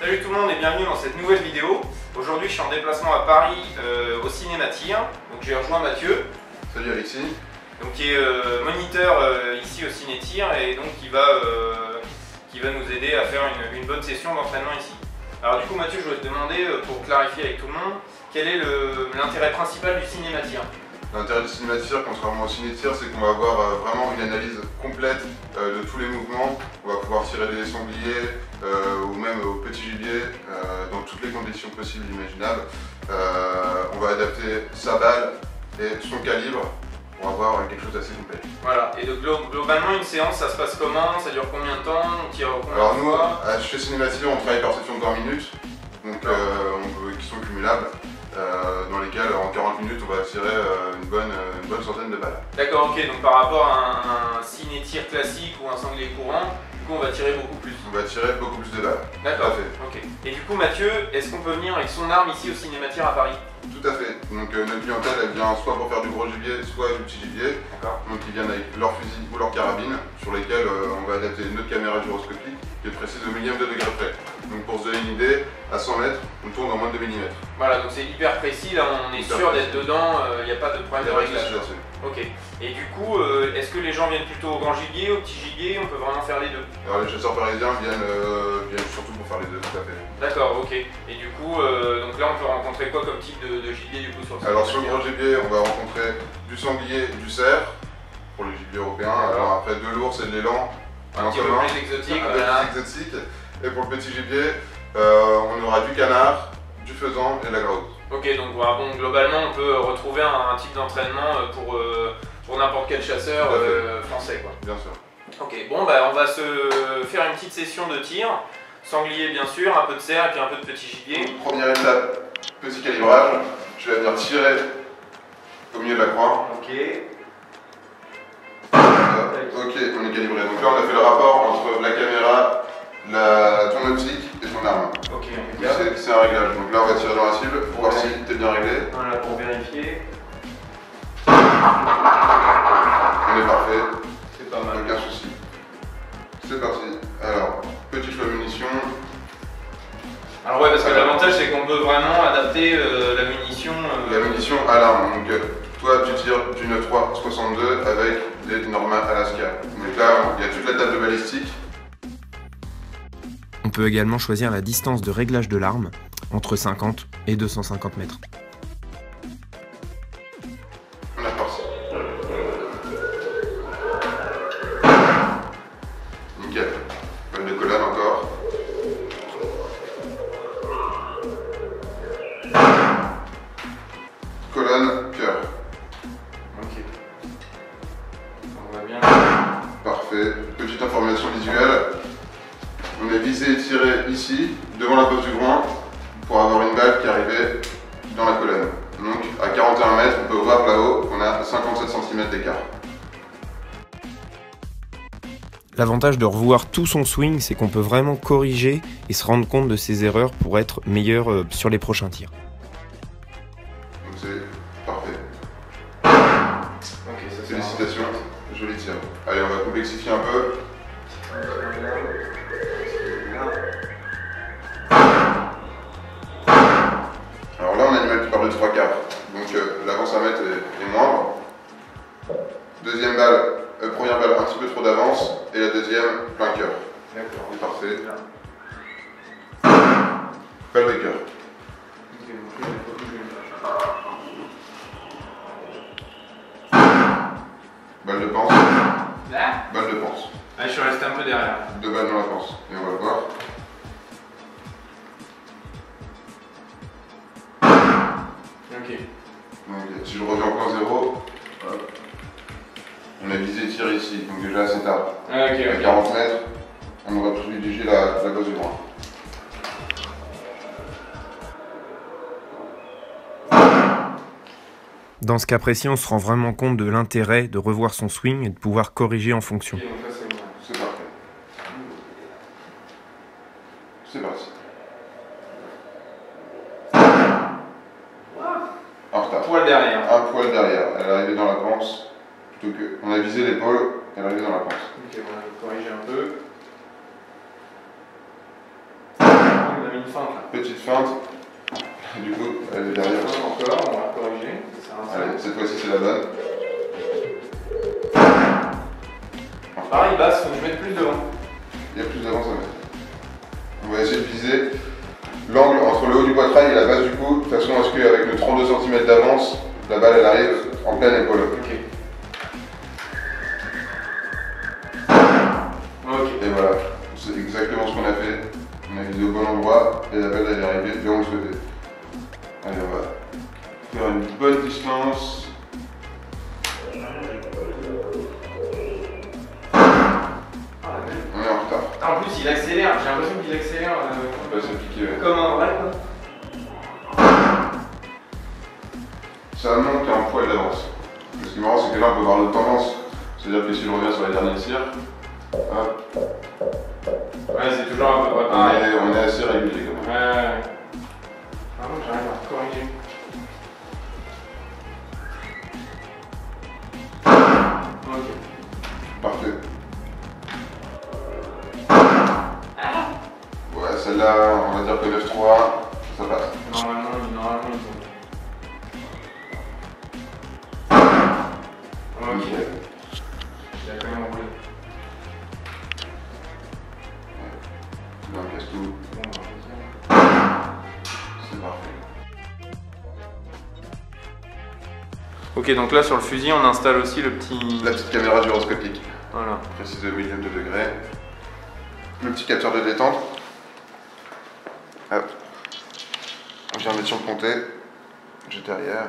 Salut tout le monde et bienvenue dans cette nouvelle vidéo. Aujourd'hui je suis en déplacement à Paris au cinéma Tir. Donc j'ai rejoint Mathieu. Salut Alexis. Donc, qui est moniteur ici au ciné Tir et donc qui va nous aider à faire une bonne session d'entraînement ici. Alors du coup Mathieu, je voulais te demander, pour clarifier avec tout le monde, quel est l'intérêt principal du cinéma Tir? L'intérêt du cinéma Tir, contrairement au ciné Tir, c'est qu'on va avoir vraiment une analyse complète de tous les mouvements. On va pouvoir tirer des sangliers ou même au petit gibier dans toutes les conditions possibles et imaginables. On va adapter sa balle et son calibre pour avoir quelque chose d'assez complet. Voilà, et donc globalement une séance ça se passe comment? Ça dure combien de temps? On tire combien Alors de nous, fois? chez Cinéma Tir, on travaille par section de 20 minutes, donc, qui sont cumulables. Dans lesquels en 40 minutes on va tirer une bonne centaine de balles. D'accord, ok, donc par rapport à un ciné-tir classique ou un sanglier courant, du coup on va tirer beaucoup plus. On va tirer beaucoup plus de balles. D'accord, ok. Et du coup Mathieu, est-ce qu'on peut venir avec son arme ici au cinéma Tir à Paris? Tout à fait. Donc notre clientèle elle vient soit pour faire du gros gibier, soit du petit gibier. Donc ils viennent avec leur fusil ou leur carabine sur lesquels on va adapter notre caméra gyroscopique qui est précise au millième de degré près. Donc pour se donner une idée, à 100 mètres, on tourne en moins de 2 mm. Voilà, donc c'est hyper précis, là on est sûr d'être dedans, il n'y a pas de problème de réglage. Ok. Et du coup, est-ce que les gens viennent plutôt au grand gibier, au petit gibier? On peut vraiment faire les deux? Alors les chasseurs parisiens viennent surtout pour faire les deux, tout à fait. D'accord, ok. Et du coup, donc là on peut rencontrer quoi comme type de gibier du coup sur le Alors sur le gros gibier, on va rencontrer du sanglier et du cerf pour les gibiers européens. Alors après de l'ours et de l'élan. Un petit peu plus exotique. Voilà. Exotique. Et pour le petit gibier, on aura du canard, du faisan et de la graoute. Ok, donc voilà, bon, globalement on peut retrouver un type d'entraînement pour n'importe quel chasseur français, quoi. Bien sûr. Ok, bon bah on va se faire une petite session de tir. Sanglier bien sûr, un peu de cerf et puis un peu de petit gibier. Première étape, petit calibrage. Je vais venir tirer au milieu de la croix. Ok. Ok, on est calibré. Donc là on a fait le rapport entre la caméra, ton optique et ton arme. Ok, c'est un réglage. Donc là on va tirer dans la cible pour voir si tu es bien réglé. Voilà, pour vérifier. On est parfait. C'est pas mal. Aucun souci. C'est parti. Alors, petit choix de munitions. Alors ouais, parce que l'avantage c'est qu'on peut vraiment adapter la munition. La munition à l'arme. Donc toi tu tires du 9.3 62 avec des Norma Alaska. Donc là il y a toute la table de balistique. On peut également choisir la distance de réglage de l'arme entre 50 et 250 mètres. On est parti. Nickel. Balle de colonne encore. Colonne, cœur. Ok. On va bien. Parfait. Petite information visuelle. On est visé et tiré ici, devant la pose du groin, pour avoir une balle qui arrivait dans la colonne. Donc à 41 mètres, on peut voir là-haut qu'on a 57 cm d'écart. L'avantage de revoir tout son swing, c'est qu'on peut vraiment corriger et se rendre compte de ses erreurs pour être meilleur sur les prochains tirs. Donc c'est parfait. Ok, ça Félicitations, joli tir. Allez, on va complexifier un peu. Alors là, on a un animal qui part de 3 quarts. Donc l'avance à mettre est moindre. Deuxième balle, première balle un petit peu trop d'avance. Et la deuxième, plein cœur. D'accord. C'est parfait. Balle de cœur. Balle de panse. Là? Balle de panse. Ah, je suis resté un peu derrière. 2 balles dans la panse. Et on va le voir. Ok. Donc, si je reviens au point 0, on a visé tir ici, donc déjà c'est tard. Ah, ok. À 40 mètres, on aurait privilégié la base du groin. Dans ce cas précis, on se rend vraiment compte de l'intérêt de revoir son swing et de pouvoir corriger en fonction. Ok, donc ça c'est bon. C'est parfait. C'est parti. En retard. Poil derrière. Un poil derrière. Elle est arrivée dans la panse. Plutôt que. On a visé l'épaule, elle est arrivée dans la panse. Ok, on va corriger un peu. On a mis une feinte là. Petite feinte. Du coup, elle est derrière. Encore, on va corriger. Allez, cette fois-ci c'est la bonne. Pareil, basse, faut que je mette plus devant. Il y a plus d'avance à mettre. On va essayer de viser l'angle entre le haut du poitrail et la base du cou, de façon à ce qu'avec le 32 cm d'avance, la balle elle arrive en pleine épaule. Ok. Ok. Et voilà, c'est exactement ce qu'on a fait. On a visé au bon endroit et la balle elle est arrivée là où on souhaitait. Allez, on va faire une bonne distance. On est en retard. En plus, il accélère, j'ai l'impression qu'il accélère. Là, c'est piqué. Ouais. Comme un vrai quoi. Ça monte un poil d'avance. Ce qui est marrant, c'est que là, on peut voir notre tendance. C'est-à-dire que si je reviens sur la dernière cire, hop, Ouais, c'est toujours un peu près pareil. on est assez régulier quand même. Ouais. Ah bon, j'arrive à corriger. Ok. Parfait. Ouais, celle-là, on va dire que 9-3, ça passe. Normalement, il faut. Ok. Il a quand même roulé. Là, on casse tout. Bon, C'est parfait. ok, donc là sur le fusil, on installe aussi le petit. La petite caméra gyroscopique, Voilà. précise au millième de degré. Le petit capteur de détente. Hop. On vient mettre sur le pontet. J'ai derrière.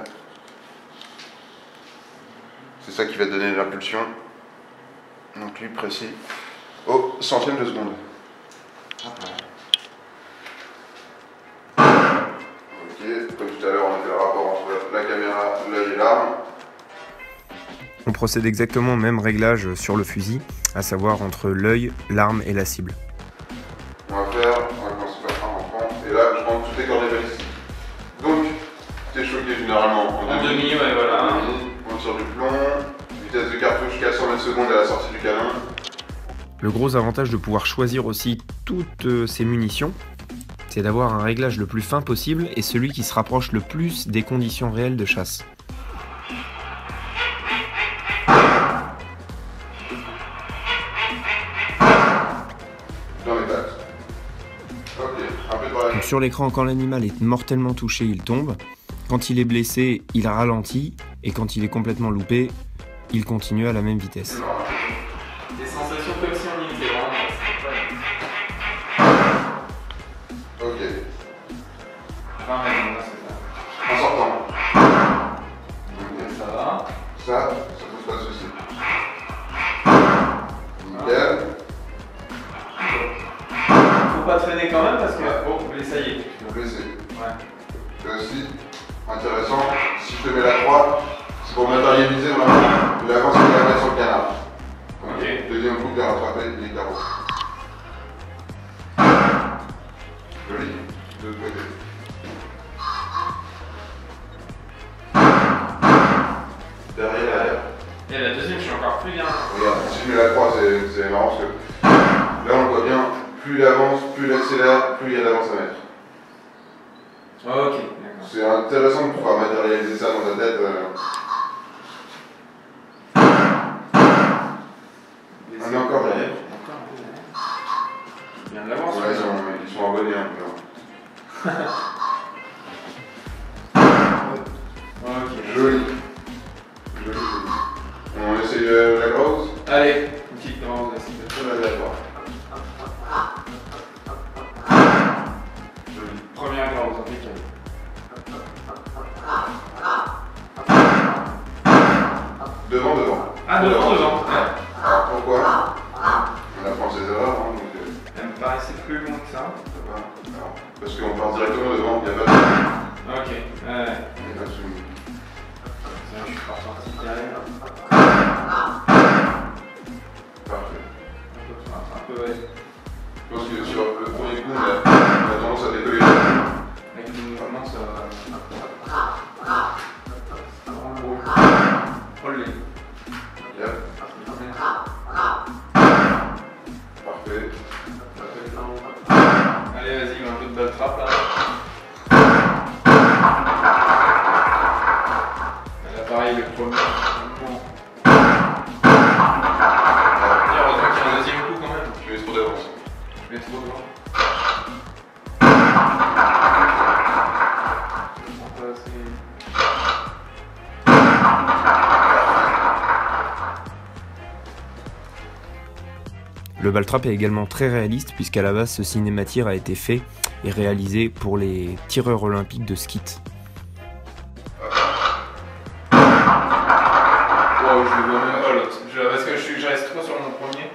C'est ça qui va donner l'impulsion. Donc lui précis au centième de seconde. Ok, comme tout à l'heure on a fait le rapport entre la caméra, l'œil et l'arme. On procède exactement au même réglage sur le fusil, à savoir entre l'œil, l'arme et la cible. On va commencer par un enfant. Et là je prends toutes les coordonnées balistiques. Donc, t'es choqué généralement En demi, ouais, voilà. On tire du plomb, vitesse de cartouche 400 mètres secondes à la sortie du canon. Le gros avantage de pouvoir choisir aussi toutes ces munitions, c'est d'avoir un réglage le plus fin possible et celui qui se rapproche le plus des conditions réelles de chasse. Dans les pattes. Ok, un peu de bras. Donc sur l'écran, quand l'animal est mortellement touché, il tombe. Quand il est blessé, il ralentit. Et quand il est complètement loupé, il continue à la même vitesse. Des sensations comme si on y était vraiment. Ok, Enfin, ouais, non, là, c'est en sortant. Ok. ça. Ça va. Ça pose pas de soucis. Nickel. Faut pas traîner quand même parce que. Bon, ça y est. Blessé. Ouais. C'est aussi intéressant, si je te mets la croix, c'est pour matérialiser vraiment l'avance qu'il va mettre sur le canard. Ok. Deuxième coup, bien rattrapé, les carreaux. Joli. De l'autre côté. Derrière. Et la deuxième, je suis encore plus bien. Regarde, si je mets la croix, c'est marrant parce que là on le voit bien, plus il avance, plus il accélère, plus il y a d'avance à mettre. Ok, d'accord. C'est intéressant de pouvoir matérialiser ça dans ta tête. On est encore derrière. Encore un peu derrière. Bien de l'avance. Ouais, ils sont abonnés un peu. Ok. Joli. Joli. On essaye la grosse. Allez, une petite grande aussi. Je vais la voir. Joli. Première grande, impeccable. Devant. Ah, devant. Ouais. Alors pourquoi? On apprend ses erreurs, hein, donc. Elle me paraissait plus long que ça. Alors, parce qu'on part directement devant, il n'y a pas de. Ok, ouais. Il n'y a pas de soumis. Je suis pas sorti derrière. Parfait. Un peu, ouais. Je pense que sur le premier coup, on a tendance à décoller. Avec le mouvement, ça va. Relever. Yep. Parfait. Allez, vas-y, un peu de balle baltrap là. Là pareil, le premier. Heureusement qu'il y a un deuxième coup quand même. Je mets trop d'avance. Je mets trop devant. Le baltrap est également très réaliste puisqu'à la base ce cinématir a été fait et réalisé pour les tireurs olympiques de skeet. Wow, je le vois même pas l'autre, parce que je reste trop sur mon premier.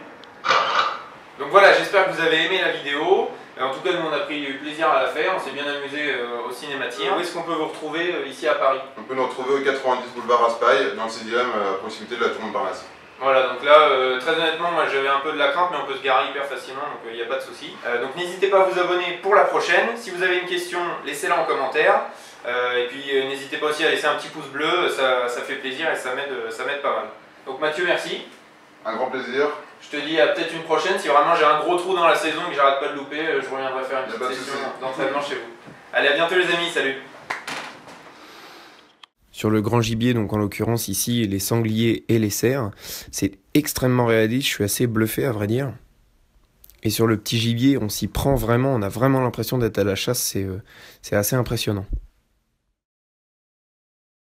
Donc voilà, j'espère que vous avez aimé la vidéo. En tout cas, nous on a pris plaisir à la faire, on s'est bien amusé au cinématir. Où est-ce qu'on peut vous retrouver ici à Paris? On peut nous retrouver au 90 boulevard Raspail, dans le 6e, à proximité de la Tour Montparnasse. Voilà, donc là, très honnêtement, moi j'avais un peu de la crainte, mais on peut se garer hyper facilement, donc il n'y a pas de souci. Donc n'hésitez pas à vous abonner pour la prochaine. Si vous avez une question, laissez-la en commentaire. Et puis n'hésitez pas aussi à laisser un petit pouce bleu, ça fait plaisir et ça m'aide pas mal. Donc Mathieu, merci. Un grand plaisir. Je te dis à peut-être une prochaine. Si vraiment j'ai un gros trou dans la saison et que j'arrête pas de louper, je reviendrai faire une petite session d'entraînement chez vous. Allez, à bientôt les amis, salut! Sur le grand gibier, donc en l'occurrence ici les sangliers et les cerfs, c'est extrêmement réaliste, je suis assez bluffé à vrai dire. Et sur le petit gibier, on s'y prend vraiment, on a vraiment l'impression d'être à la chasse, c'est assez impressionnant.